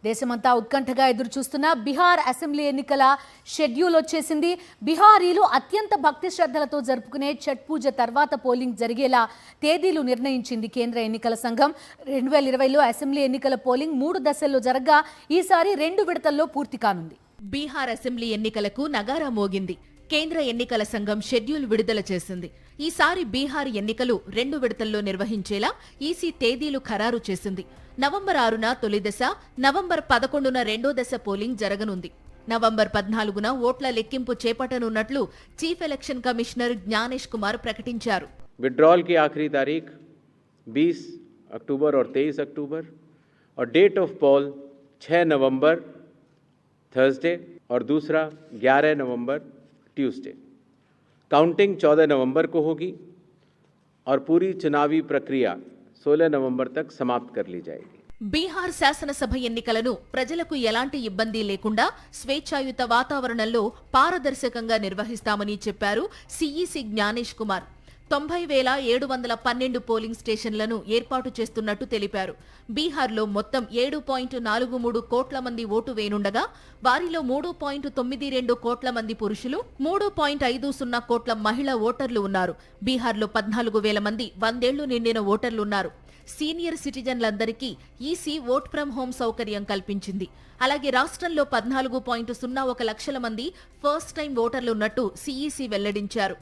దేశమంతా ఉత్కంఠగా ఎదురుచూస్తున్న బీహార్ అసెంబ్లీ ఎన్నికల షెడ్యూల్ వచ్చేసింది. బీహారీలు అత్యంత భక్తి శ్రద్ధలతో జరుపుకునే ఛట్ పూజ తర్వాత పోలింగ్ జరిగేలా తేదీలు నిర్ణయించింది కేంద్ర ఎన్నికల సంఘం. 2020లో అసెంబ్లీ ఎన్నికల పోలింగ్ 3 దశల్లో జరగ్గా ఈసారి 2 విడతల్లో పూర్తి కానుంది. బీహార్ అసెంబ్లీ ఎన్నికలకు నగారా మోగింది. కేంద్ర ఎన్నికల సంఘం షెడ్యూల్ విడుదల చేసింది. ఈసారి బీహార్ ఎన్నికలు 2 విడతల్లో నిర్వహించేలా ఈసీ తేదీలు ఖరారు చేసింది. నవంబర్ 6న తొలి దశ, నవంబర్ 11న రెండో దశ పోలింగ్ జరగనుంది. నవంబర్ 14న ఓట్ల లెక్కింపు చేపట్టనున్నట్లు chief election commissioner Gyanesh Kumar ప్రకటించారు. विड्रॉल की आखिरी तारीख 20 अक्टूबर और 23 अक्टूबर और डेट ऑफ पोल 6 नवंबर थर्सडे और दूसरा 11 नवंबर ट्यूसडे। काउंटिंग 14 नवंबर को होगी और पूरी चुनावी प्रक्रिया 16 नवंबर तक समाप्त कर ली जाएगी. బీహార్ శాసనసభ ఎన్నికలను ప్రజలకు ఎలాంటి ఇబ్బంది లేకుండా స్వేచ్ఛాయుత వాతావరణంలో పారదర్శకంగా నిర్వహిస్తామని చెప్పారు సీఈసీ జ్ఞానేష్ కుమార్. 90,712 పోలింగ్ స్టేషన్లను ఏర్పాటు చేస్తున్నట్టు తెలిపారు. బీహార్లో మొత్తం 7.43 కోట్ల మంది ఓటు వేయనుండగా వారిలో 3.92 కోట్ల మంది పురుషులు, 3.50 కోట్ల మహిళా ఓటర్లు ఉన్నారు. బీహార్లో 14,000 మంది 100 ఏళ్లు నిండిన ఓటర్లున్నారు. సీనియర్ సిటిజన్లందరికీ ఈసీ ఓట్ ఫ్రం హోం సౌకర్యం కల్పించింది. అలాగే రాష్ట్రంలో 14.01 లక్షల మంది ఫస్ట్ టైం ఓటర్లున్నట్టు సీఈసీ వెల్లడించారు.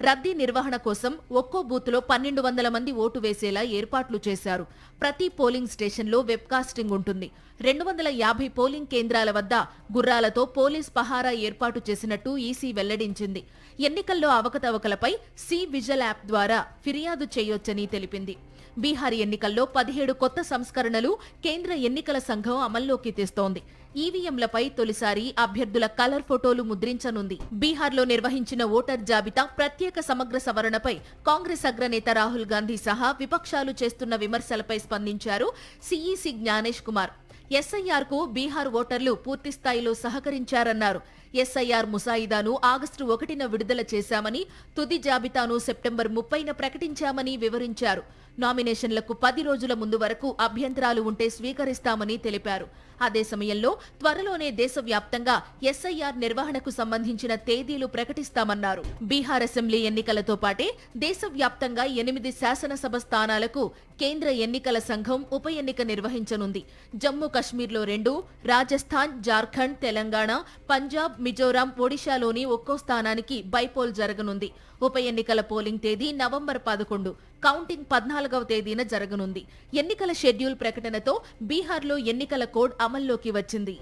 రద్దీ నిర్వహణ కోసం ఒక్కో బూత్లో 1,200 మంది ఓటు వేసేలా ఏర్పాట్లు చేశారు. ప్రతి పోలింగ్ స్టేషన్లో వెబ్కాస్టింగ్ ఉంటుంది. 250 పోలింగ్ కేంద్రాల వద్ద గుర్రాలతో పోలీస్ పహారా ఏర్పాటు చేసినట్టు ఈసీ వెల్లడించింది. ఎన్నికల్లో అవకతవకలపై సి విజిల్ యాప్ ద్వారా ఫిర్యాదు చేయొచ్చని తెలిపింది. బీహార్ ఎన్నికల్లో 17 కొత్త సంస్కరణలు కేంద్ర ఎన్నికల సంఘం అమల్లోకి తెస్తోంది. ఈవీఎంలపై తొలిసారి అభ్యర్థుల కలర్ ఫోటోలు ముద్రించనుంది. బీహార్లో నిర్వహించిన ఓటర్ జాబితా ప్రత్యేక సమగ్ర సవరణపై కాంగ్రెస్ అగ్రనేత రాహుల్ గాంధీ సహా విపక్షాలు చేస్తున్న విమర్శలపై స్పందించారు సీఈసీ జ్ఞానేష్ కుమార్. ఎస్ఐఆర్ కు బీహార్ ఓటర్లు పూర్తిస్థాయిలో సహకరించారన్నారు. ఎస్ఐఆర్ ముసాయిదాను ఆగస్టు 1న విడుదల చేశామని, తుది జాబితాను సెప్టెంబర్ 30న ప్రకటించామని వివరించారు. నామినేషన్లకు 10 రోజుల ముందు వరకు అభ్యంతరాలు ఉంటే స్వీకరిస్తామని తెలిపారు. అదే సమయంలో త్వరలోనే దేశవ్యాప్తంగా ఎస్ఐఆర్ నిర్వహణకు సంబంధించిన తేదీలు ప్రకటిస్తామన్నారు. బీహార్ అసెంబ్లీ ఎన్నికలతో పాటే దేశవ్యాప్తంగా 8 శాసనసభ స్థానాలకు కేంద్ర ఎన్నికల సంఘం ఉప ఎన్నిక నిర్వహించనుంది. జమ్మూ కశ్మీర్లో 2, రాజస్థాన్, జార్ఖండ్, తెలంగాణ, పంజాబ్, మిజోరాం, ఒడిశాలోని ఒక్కో స్థానానికి బైపోల్ జరగనుంది. ఉప ఎన్నికల పోలింగ్ తేదీ నవంబర్ 11, కౌంటింగ్ 14వ తేదీన జరగనుంది. ఎన్నికల షెడ్యూల్ ప్రకటనతో బీహార్లో ఎన్నికల కోడ్ అమల్లోకి వచ్చింది.